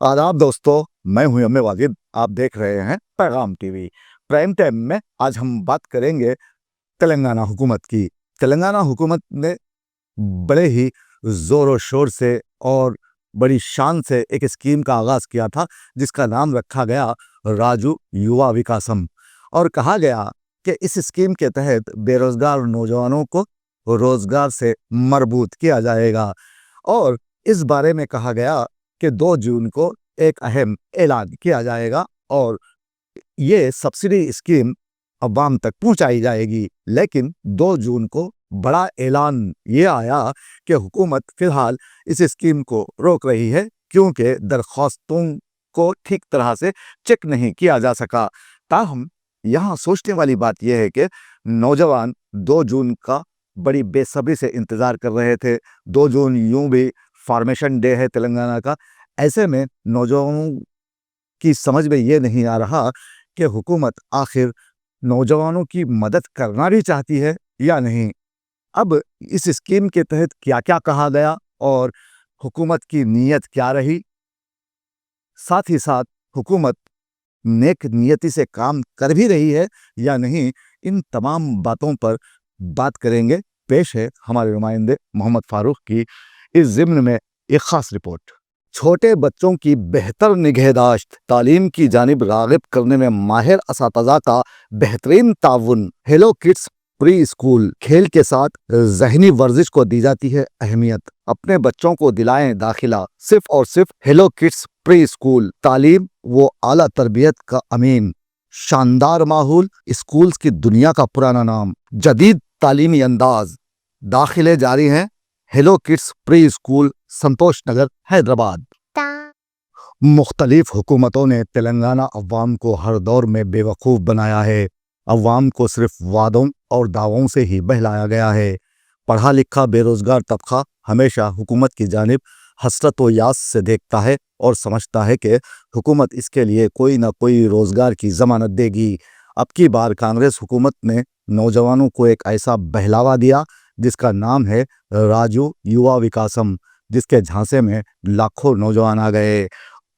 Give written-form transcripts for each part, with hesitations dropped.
आदाब दोस्तों, मैं हूं एम ए वाजिद। आप देख रहे हैं पैगाम टीवी। प्राइम टाइम में आज हम बात करेंगे तेलंगाना हुकूमत की। तेलंगाना हुकूमत ने बड़े ही जोर और शोर से और बड़ी शान से एक स्कीम का आगाज किया था, जिसका नाम रखा गया राजू युवा विकासम। और कहा गया कि इस स्कीम के तहत बेरोजगार नौजवानों को रोजगार से मरबूत किया जाएगा। और इस बारे में कहा गया कि 2 जून को एक अहम ऐलान किया जाएगा और ये सब्सिडी स्कीम अवाम तक पहुंचाई जाएगी। लेकिन 2 जून को बड़ा ऐलान ये आया कि हुकूमत फिलहाल इस स्कीम को रोक रही है, क्योंकि दरख्वास्तों को ठीक तरह से चेक नहीं किया जा सका। ताहम यहाँ सोचने वाली बात यह है कि नौजवान 2 जून का बड़ी बेसब्री से इंतज़ार कर रहे थे। 2 जून यूं भी फॉर्मेशन डे है तेलंगाना का। ऐसे में नौजवानों की समझ में ये नहीं आ रहा कि हुकूमत आखिर नौजवानों की मदद करना भी चाहती है या नहीं। अब इस स्कीम के तहत क्या क्या कहा गया और हुकूमत की नीयत क्या रही, साथ ही साथ हुकूमत नेक नियति से काम कर भी रही है या नहीं, इन तमाम बातों पर बात करेंगे। पेश है हमारे नुमाइंदे मोहम्मद फारूक की इस ज़िम्न में एक ख़ास रिपोर्ट। छोटे बच्चों की बेहतर निगहदाश्त, तालीम की जानिब राग़िब करने में माहिर असातिज़ा का बेहतरीन ताउन। हेलो किड्स प्री स्कूल खेल के साथ ज़हनी वर्जिश को दी जाती है अहमियत। अपने बच्चों को दिलाएं दाखिला सिर्फ और सिर्फ हेलो किड्स प्री स्कूल। तालीम वो आला तरबियत का अमीन। शानदार माहौल, स्कूल्स की दुनिया का पुराना नाम, जदीद तालीमी अंदाज। दाखिले जारी हैं। हेलो किड्स प्री स्कूल, संतोष नगर, हैदराबाद। मुख्तलिफ हुकूमतों ने तेलंगाना अवाम को हर दौर में बेवकूफ़ बनाया है। अवाम को सिर्फ वादों और दावों से ही बहलाया गया है। पढ़ा लिखा बेरोज़गार तबका हमेशा हुकूमत की जानिब हसरत व यास से देखता है और समझता है कि हुकूमत इसके लिए कोई ना कोई रोज़गार की ज़मानत देगी। अब की बार कांग्रेस हुकूमत ने नौजवानों को एक ऐसा बहलावा दिया जिसका नाम है राजू युवा विकासम, जिसके झांसे में लाखों नौजवान आ गए।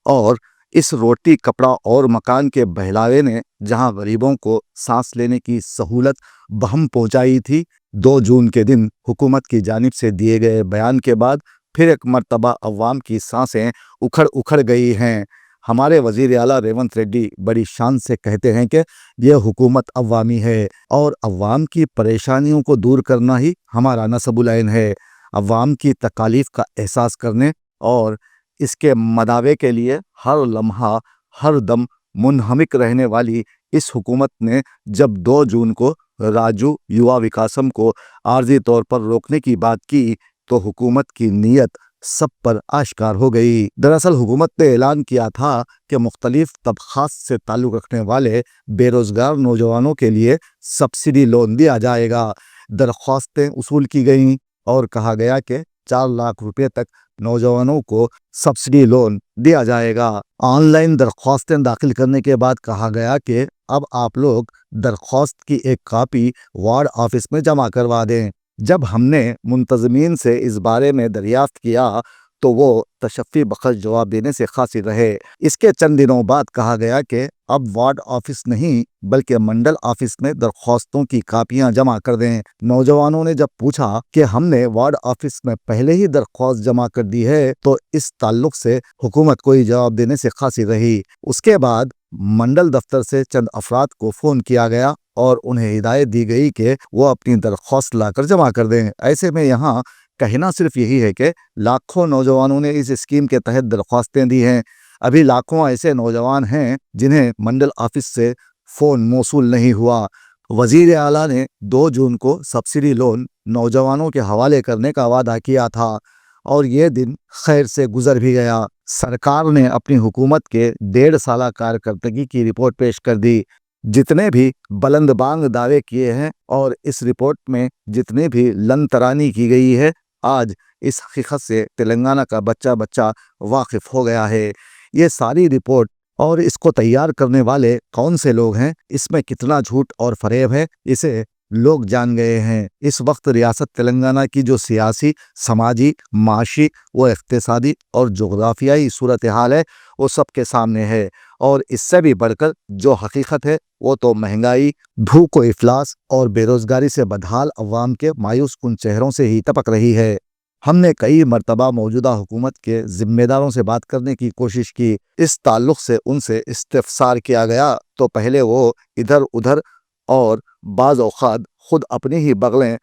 और इस रोटी कपड़ा और मकान के बहलावे ने जहां गरीबों को सांस लेने की सहूलत बहम पहुंचाई थी, 2 जून के दिन हुकूमत की जानिब से दिए गए बयान के बाद फिर एक मर्तबा अवाम की सांसें उखड़ उखड़ गई हैं। हमारे वज़ीर आला रेवंत रेड्डी बड़ी शान से कहते हैं कि यह हुकूमत अवामी है और अवाम की परेशानियों को दूर करना ही हमारा नस्बुल ऐन है। अवाम की तकालीफ का एहसास करने और इसके मदावे के लिए हर लम्हा हर दम मुनहमिक रहने वाली इस हुकूमत ने जब 2 जून को राजू युवा विकासम को आर्जी तौर पर रोकने की बात की, तो हुकूमत की नीयत सब पर आश्कार हो गई। दरअसल हुकूमत ने ऐलान किया था कि मुख्तलिफ तबक़ात से ताल्लुक़ रखने वाले बेरोज़गार नौजवानों के लिए सब्सिडी लोन दिया जाएगा। दरख्वास्तें उसूल की गईं और कहा गया कि 4 लाख रुपए तक नौजवानों को सब्सिडी लोन दिया जाएगा। ऑनलाइन दरख्वास्तें दाखिल करने के बाद कहा गया कि अब आप लोग दरख्वास्त की एक कापी वार्ड ऑफिस में जमा करवा दें। जब हमने मुंतज़मीन से इस बारे में दरियाफ्त किया तो वो तशफ़ी बख़श जवाब देने से क़ासिर रहे। इसके चंद दिनों बाद कहा गया कि अब वार्ड ऑफिस नहीं बल्कि मंडल ऑफिस में दरख्वास्तों की कापियां जमा कर दें। नौजवानों ने जब पूछा कि हमने वार्ड ऑफिस में पहले ही दरख्वास्त जमा कर दी है, तो इस ताल्लुक से हुकूमत कोई जवाब देने से क़ासिर रही। उसके बाद मंडल दफ्तर से चंद अफराद को फ़ोन किया गया और उन्हें हिदायत दी गई कि वो अपनी दरख्वास्त लाकर जमा कर दें। ऐसे में यहाँ कहना सिर्फ यही है कि लाखों नौजवानों ने इस स्कीम के तहत दरख्वास्तें दी हैं। अभी लाखों ऐसे नौजवान हैं जिन्हें मंडल ऑफिस से फ़ोन मौसूल नहीं हुआ। वज़ीर आला ने 2 जून को सब्सिडी लोन नौजवानों के हवाले करने का वादा किया था और ये दिन खैर से गुजर भी गया। सरकार ने अपनी हुकूमत के 1.5 साला कारकर्दगी की रिपोर्ट पेश कर दी। जितने भी बुलंदबांग दावे किए हैं और इस रिपोर्ट में जितने भी लन तरानी की गई है, आज इस हकीकत से तेलंगाना का बच्चा बच्चा वाकिफ़ हो गया है। ये सारी रिपोर्ट और इसको तैयार करने वाले कौन से लोग हैं, इसमें कितना झूठ और फरेब है, इसे लोग जान गए हैं। इस वक्त रियासत तेलंगाना की जो सियासी, समाजी, माशी व इक्तिसादी और जोग्राफियाई सूरत हाल है वो सबके सामने है। और इससे भी बढ़कर जो हकीकत है वो तो महंगाई, भूख व इफलास और बेरोजगारी से बदहाल अवाम के मायूस कुन चेहरों से ही टपक रही है। हमने कई मर्तबा मौजूदा हुकूमत के जिम्मेदारों से बात करने की कोशिश की। इस ताल्लुक से उनसे इस्तिफसार किया गया तो पहले वो इधर उधर और बाज़ औक़ात खुद अपनी ही बगलें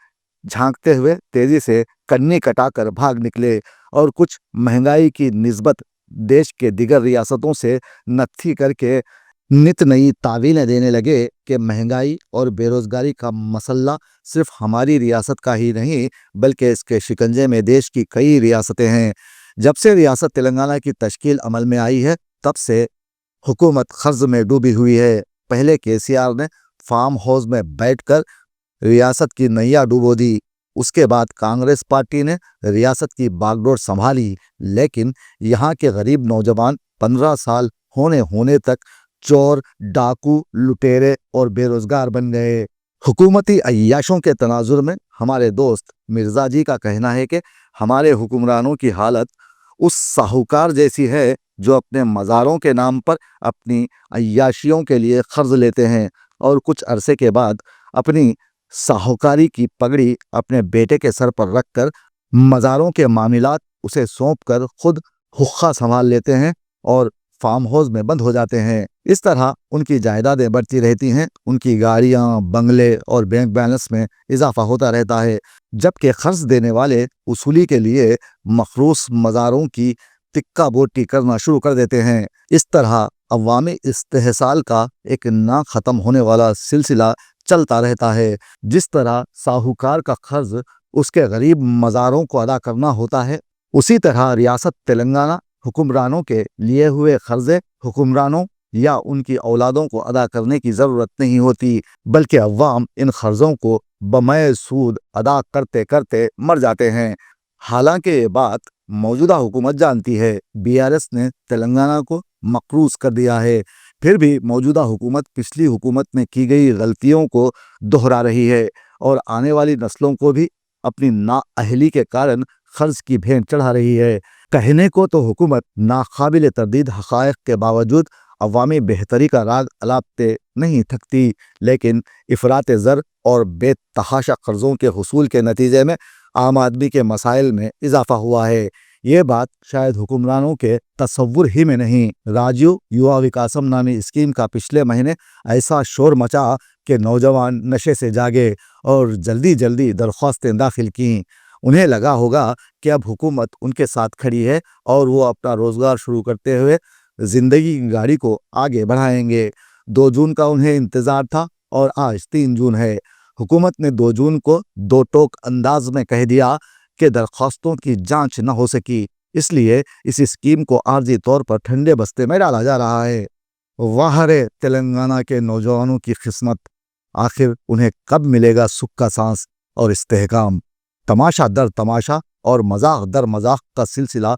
झांकते हुए तेजी से कन्नी कटाकर भाग निकले और कुछ महंगाई की निस्बत देश के दिगर रियासतों से नत्थी करके नित नई तावीलें देने लगे कि महंगाई और बेरोजगारी का मसला सिर्फ हमारी रियासत का ही नहीं बल्कि इसके शिकंजे में देश की कई रियासतें हैं। जब से रियासत तेलंगाना की तश्कील अमल में आई है तब से हुकूमत कर्ज में डूबी हुई है। पहले केसीआर ने फार्म हाउस में बैठकर रियासत की नैया डुबो दी। उसके बाद कांग्रेस पार्टी ने रियासत की बागडोर संभाली, लेकिन यहाँ के गरीब नौजवान 15 साल होने तक चोर, डाकू, लुटेरे और बेरोजगार बन गए। हुकूमती अय्याशों के तनाजुर में हमारे दोस्त मिर्जा जी का कहना है कि हमारे हुक्मरानों की हालत उस साहूकार जैसी है जो अपने मज़ारों के नाम पर अपनी अय्याशियों के लिए कर्ज लेते हैं और कुछ अरसे के बाद अपनी साहूकारी की पगड़ी अपने बेटे के सर पर रखकर मज़ारों के मामलात उसे सौंपकर खुद हुक्का संभाल लेते हैं और फार्म हाउस में बंद हो जाते हैं। इस तरह उनकी जायदादें बढ़ती रहती हैं, उनकी गाड़ियां, बंगले और बैंक बैलेंस में इजाफा होता रहता है, जबकि कर्ज देने वाले उसूली के लिए मखरूस मज़ारों की तिक्का बोटी करना शुरू कर देते हैं। इस तरह अवामी इस्तेहसाल का एक ना ख़त्म होने वाला सिलसिला चलता रहता है। जिस तरह साहूकार का कर्ज उसके गरीब मज़ारों को अदा करना होता है, उसी तरह रियासत तेलंगाना हुक्मरानों के लिए हुए कर्जे हुक्मरानों या उनकी औलादों को अदा करने की ज़रूरत नहीं होती, बल्कि अवाम इन कर्जों को बमय सूद अदा करते करते मर जाते हैं। हालांकि ये बात मौजूदा हुकूमत जानती है। बीआरएस ने तेलंगाना को मकरूज कर दिया है, फिर भी मौजूदा हुकूमत पिछली हुकूमत में की गई गलतियों को दोहरा रही है और आने वाली नस्लों को भी अपनी नाअहली के कारण कर्ज की भेंट चढ़ा रही है। कहने को तो हुकूमत नाकाबिल तरदीद हक़ाइक़ के बावजूद अवामी बेहतरी का राग अलापते नहीं थकती, लेकिन इफ़रात ज़र और बेतहाशा कर्ज़ों के हुसूल के नतीजे में आम आदमी के मसाइल में इजाफा हुआ है। ये बात शायद हुक्मरानों के तसव्वुर ही में नहीं। राजीव युवा विकासम नामी स्कीम का पिछले महीने ऐसा शोर मचा कि नौजवान नशे से जागे और जल्दी जल्दी दरख्वास्तें दाखिल की। उन्हें लगा होगा कि अब हुकूमत उनके साथ खड़ी है और वो अपना रोज़गार शुरू करते हुए ज़िंदगी की गाड़ी को आगे बढ़ाएंगे। 2 जून का उन्हें इंतज़ार था और आज 3 जून है। हुकूमत ने 2 जून को दो टोक अंदाज में कह दिया कि दरख्वास्तों की जांच न हो सकी, इसलिए इस स्कीम को आर्जी तौर पर ठंडे बस्ते में डाला जा रहा है। वाह रे तेलंगाना के नौजवानों की किस्मत, आखिर उन्हें कब मिलेगा सुख का सांस और इस्तेहकाम। तमाशा दर तमाशा और मजाक दर मजाक का सिलसिला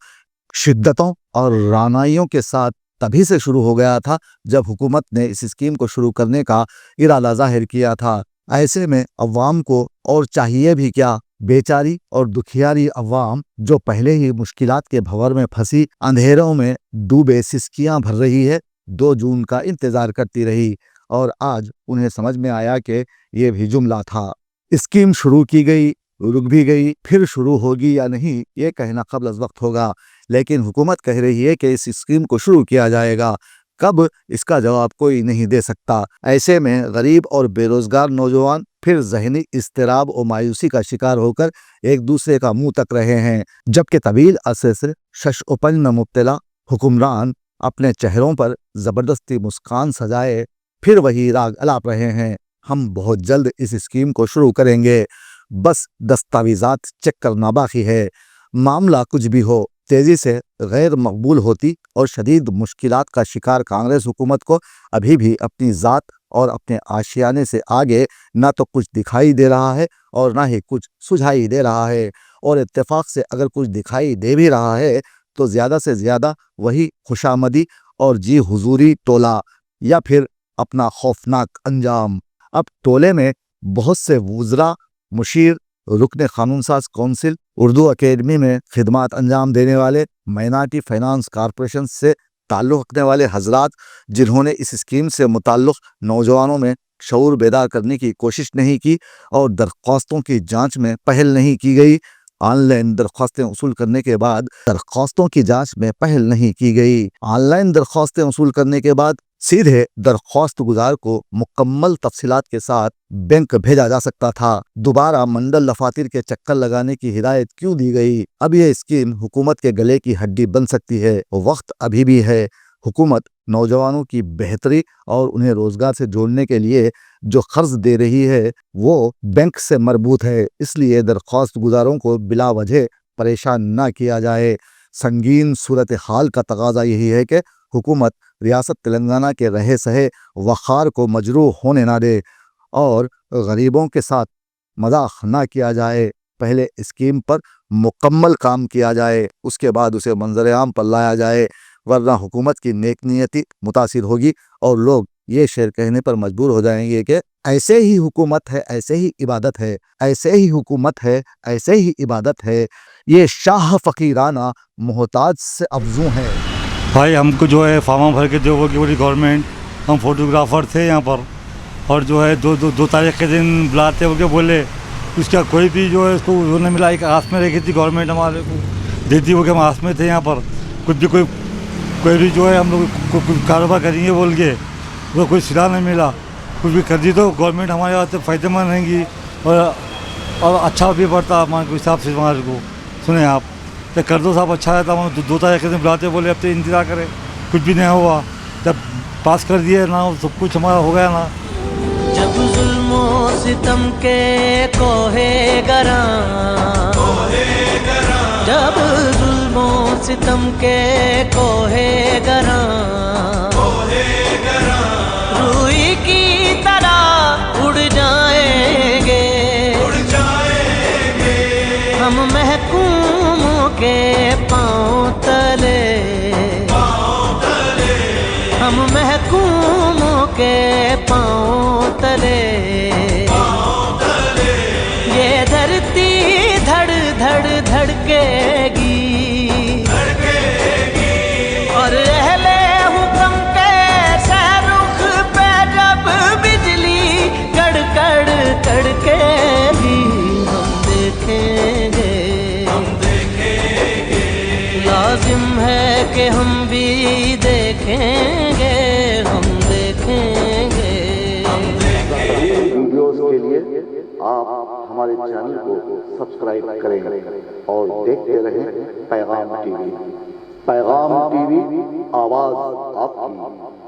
शिद्दतों और रानाइयों के साथ तभी से शुरू हो गया था जब हुकूमत ने इस स्कीम को शुरू करने का इरादा जाहिर किया था। ऐसे में अवाम को और चाहिए भी क्या। बेचारी और दुखियारी अवाम जो पहले ही मुश्किलात के भंवर में फंसी अंधेरों में डूबे सिसकियां भर रही है, 2 जून का इंतजार करती रही और आज उन्हें समझ में आया कि ये भी जुमला था। स्कीम शुरू की गई, रुक भी गई, फिर शुरू होगी या नहीं ये कहना क़ब्ल अज़ वक्त होगा, लेकिन हुकूमत कह रही है कि इस स्कीम को शुरू किया जाएगा। कब, इसका जवाब कोई नहीं दे सकता। ऐसे में गरीब और बेरोजगार नौजवान फिर ज़हनी इज़्तिराब और मायूसी का शिकार होकर एक दूसरे का मुंह तक रहे हैं, जबकि तवील अरसे से शश-ओ-पंज में मुब्तला हुक्मरान अपने चेहरों पर ज़बरदस्ती मुस्कान सजाए फिर वही राग अलाप रहे हैं। हम बहुत जल्द इस स्कीम को शुरू करेंगे, बस दस्तावेज़ात चेक करना बाकी है। मामला कुछ भी हो, तेज़ी से गैर मकबूल होती और शदीद मुश्किलात का शिकार कांग्रेस हुकूमत को अभी भी अपनी ज़ात और अपने आशियाने से आगे ना तो कुछ दिखाई दे रहा है और ना ही कुछ सुझाई दे रहा है। और इत्तेफाक से अगर कुछ दिखाई दे भी रहा है तो ज़्यादा से ज़्यादा वही खुशामदी और जी हुजूरी टोला या फिर अपना खौफनाक अंजाम। अब टोले में बहुत से वुज़रा, मुशीर, रुकन कानून साज कौंसिल, उर्दू अकेडमी में खिदमत अंजाम देने वाले, माइनॉरिटी फाइनेंस कॉरपोरेशन से ताल्लुक़ रखने वाले हजरात, जिन्होंने इस स्कीम से मुताल्लिक़ नौजवानों में शऊर बेदार करने की कोशिश नहीं की और दरख्वास्तों की जांच में पहल नहीं की गई। ऑनलाइन दरख्वास्तें वसूल करने के बाद दरख्वास्तों की जांच में पहल नहीं की गई। ऑनलाइन दरख्वास्तें वसूल करने के बाद सीधे दरख्वास्त गुजार को मुकम्मल तफसीलात के साथ बैंक भेजा जा सकता था। दोबारा मंडल दफातर के चक्कर लगाने की हिदायत क्यों दी गई? अब यह स्कीम हुकूमत के गले की हड्डी बन सकती है। वक्त अभी भी है। हुकूमत नौजवानों की बेहतरी और उन्हें रोजगार से जोड़ने के लिए जो खर्च दे रही है वो बैंक से मरबूत है, इसलिए दरख्वास्त गुजारों को बिला वजह परेशान ना किया जाए। संगीन सूरत हाल का तकाजा यही है कि हुकूमत रियासत तेलंगाना के रहे सहे वखार को मजरूह होने ना दे और गरीबों के साथ मजाक ना किया जाए। पहले स्कीम पर मुकम्मल काम किया जाए, उसके बाद उसे मंजर आम पर लाया जाए, वरना हुकूमत की नेक नियति मुतासिर होगी और लोग ये शेर कहने पर मजबूर हो जाएंगे कि ऐसे ही हुकूमत है, ऐसे ही इबादत है, ऐसे ही हुकूमत है, ऐसे ही इबादत है। ये शाह फ़कीराना मोहताज से अफजू है। भाई हमको जो है फार्मा भर के दो बोली गवर्नमेंट, हम फोटोग्राफर थे यहाँ पर, और जो है दो तारीख के दिन बुलाते हो के बोले, उसका कोई भी जो है उसको उन्होंने मिला। एक आस में रखी थी गवर्नमेंट हमारे को देती हो के, हम आस में थे यहाँ पर। कुछ भी कोई भी जो है हम लोग कुछ कारोबार करेंगे बोल के वो कोई सिला नहीं मिला। कुछ भी कर दी तो गवर्नमेंट हमारे वास्ते फ़ायदेमंद रहेंगी और अच्छा भी बढ़ता हमारे हिसाब से। हमारे को सुने आप तो कर दो साहब, अच्छा रहता। हम दो तारीख के दिन बुलाते बोले अब तो इंतजार करें, कुछ भी नहीं हुआ। जब पास कर दिए ना सब कुछ हमारा हो गया ना। जब जुल्मो सितम के कोहे गरा, जब जुल्मो सितम के कोहे गरा, रूई की तरह उड़ जाएंगे हम महकूमों के पाँव तले, हम महकूमों के पाँव तले। ये धरती धड़ धड़ धड़केगी और अहले हुक्म के सहरुख पे जब बिजली कड़कड़ कड़केगी, हम देखेंगे लाजिम है कि हम भी देखेंगे, हम देखेंगे। वीडियोस के लिए आप हमारे चैनल को सब्सक्राइब करें और देखते रहें पैगाम टीवी। पैगाम टीवी, आवाज़ आपकी।